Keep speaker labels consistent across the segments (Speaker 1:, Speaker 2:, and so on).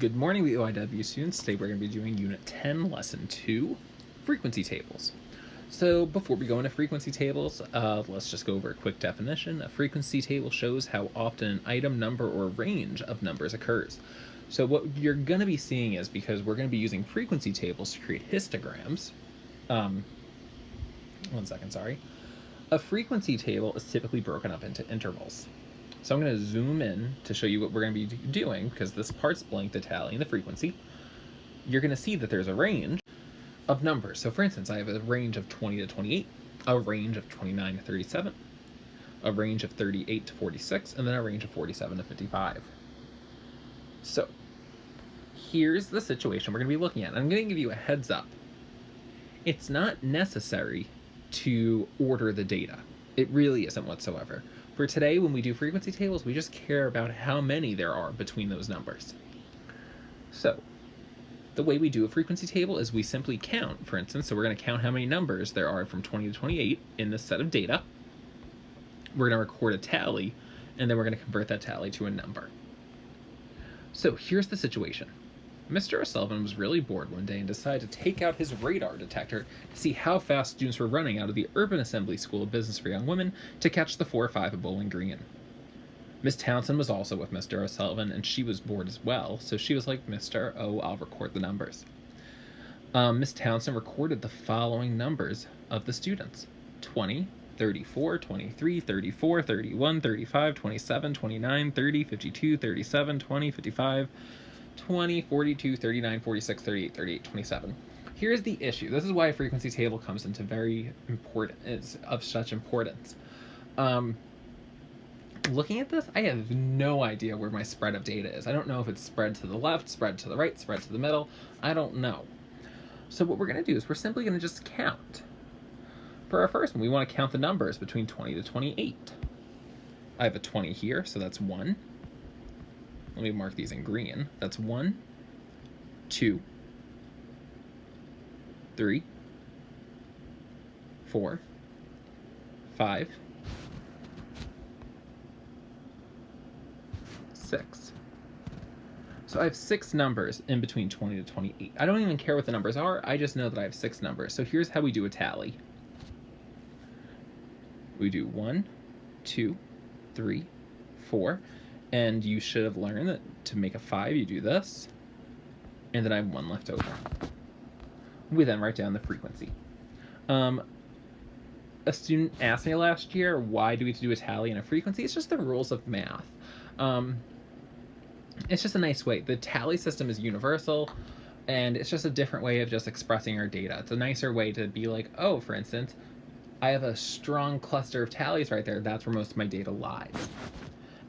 Speaker 1: Good morning, WIW students. Today we're going to be doing Unit 10, Lesson 2, Frequency Tables. So before we go into frequency tables, let's just go over a quick definition. A frequency table shows how often an item, number, or range of numbers occurs. So what you're going to be seeing is, because we're going to be using frequency tables to create histograms, a frequency table is typically broken up into intervals. So I'm going to zoom in to show you what we're going to be doing, because this part's blank, the tally and the frequency. You're going to see that there's a range of numbers. So for instance, I have a range of 20 to 28, a range of 29 to 37, a range of 38 to 46, and then a range of 47 to 55. So here's the situation we're going to be looking at. I'm going to give you a heads up. It's not necessary to order the data. It really isn't whatsoever. For today, when we do frequency tables, we just care about how many there are between those numbers. So the way we do a frequency table is we simply count, for instance. So we're going to count how many numbers there are from 20 to 28 in this set of data. We're going to record a tally, and then we're going to convert that tally to a number. So here's the situation. Mr. O'Sullivan was really bored one day and decided to take out his radar detector to see how fast students were running out of the Urban Assembly School of Business for Young Women to catch the 4-5 at Bowling Green. Miss Townsend was also with Mr. O'Sullivan, and she was bored as well, so she was like, Mr. O, I'll record the numbers. Miss Townsend recorded the following numbers of the students: 20, 34, 23, 34, 31, 35, 27, 29, 30, 52, 37, 20, 55, 20, 42, 39, 46, 38, 38, 27. Here's the issue. This is why a frequency table comes into of such importance. Looking at this, I have no idea where my spread of data is. I don't know if it's spread to the left, spread to the right, spread to the middle. I don't know. So what we're going to do is we're simply going to just count. For our first one, we want to count the numbers between 20 to 28. I have a 20 here, so that's 1. Let me mark these in green. That's 1, 2, 3, 4, 5, 6. So I have 6 numbers in between 20 to 28. I don't even care what the numbers are. I just know that I have 6 numbers. So here's how we do a tally. We do 1, 2, 3, 4. And you should have learned that to make a 5, you do this, and then I have 1 left over. We then write down the frequency. A student asked me last year, why do we have to do a tally and a frequency? It's just the rules of math. It's just a nice way. The tally system is universal, and it's just a different way of just expressing our data. It's a nicer way to be like, oh, for instance, I have a strong cluster of tallies right there. That's where most of my data lies.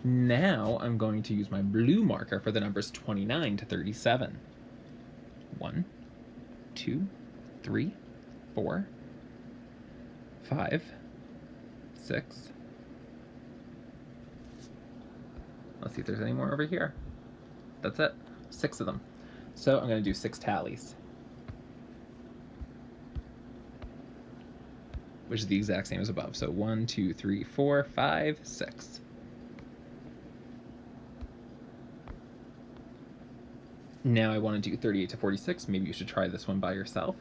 Speaker 1: Now I'm going to use my blue marker for the numbers 29 to 37. 1, 2, 3, 4, 5, 6. Let's see if there's any more over here. That's it. 6 of them. So I'm going to do 6 tallies, which is the exact same as above. So 1, 2, 3, 4, 5, 6. Now I want to do 38 to 46. Maybe you should try this one by yourself.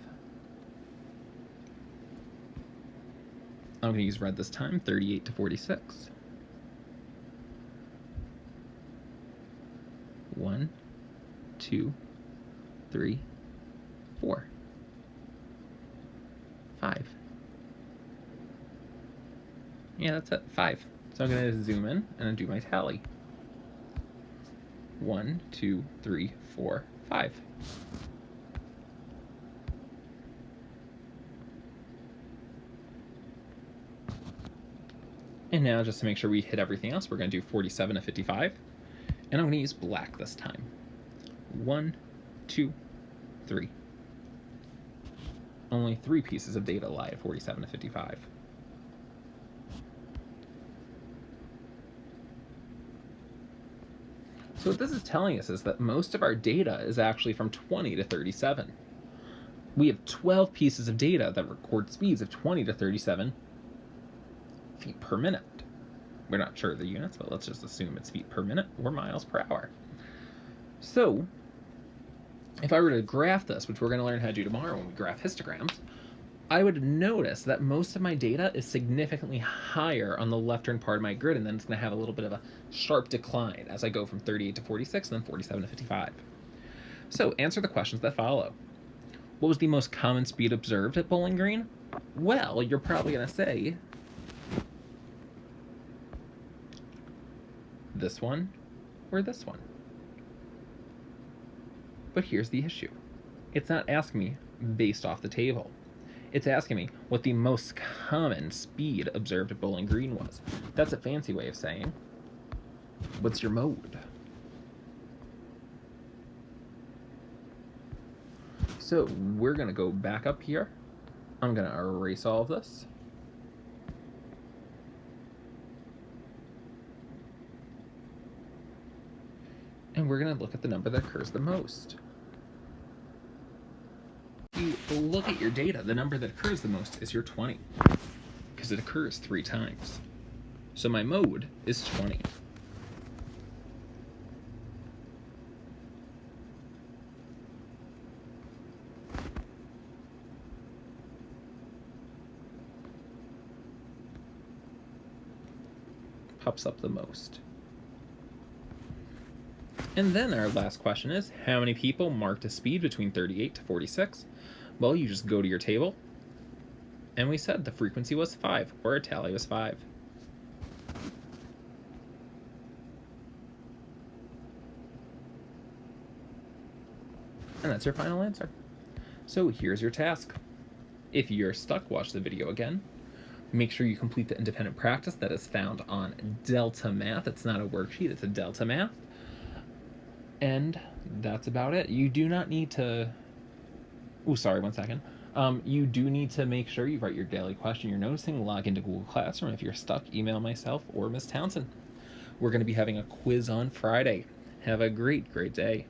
Speaker 1: I'm going to use red this time. 38 to 46. 1, 2, 3, 4, 5. Yeah, that's it. 5. So I'm going to zoom in and do my tally. 1, 2, 3, 4, 5. And now, just to make sure we hit everything else, we're going to do 47 to 55. And I'm going to use black this time. 1, 2, 3. Only 3 pieces of data lie at 47 to 55. So what this is telling us is that most of our data is actually from 20 to 37. We have 12 pieces of data that record speeds of 20 to 37 feet per minute. We're not sure of the units, but let's just assume it's feet per minute or miles per hour. So if I were to graph this, which we're going to learn how to do tomorrow when we graph histograms, I would notice that most of my data is significantly higher on the left-hand part of my grid, and then it's going to have a little bit of a sharp decline as I go from 38 to 46 and then 47 to 55. So answer the questions that follow. What was the most common speed observed at Bowling Green? Well, you're probably going to say this one or this one. But here's the issue. It's not asking me based off the table. It's asking me what the most common speed observed at Bowling Green was. That's a fancy way of saying, what's your mode? So we're going to go back up here. I'm going to erase all of this. And we're going to look at the number that occurs the most. If you look at your data, the number that occurs the most is your 20, because it occurs 3 times. So my mode is 20. Pops up the most. And then our last question is, how many people marked a speed between 38 to 46? Well, you just go to your table, and we said the frequency was 5, or our tally was 5. And that's your final answer. So here's your task. If you're stuck, watch the video again. Make sure you complete the independent practice that is found on Delta Math. It's not a worksheet, it's a Delta Math. And that's about it. You do not need to... Oh, sorry, one second. You do need to make sure you write your daily question you're noticing, log into Google Classroom. If you're stuck, email myself or Miss Townsend. We're going to be having a quiz on Friday. Have a great, great day.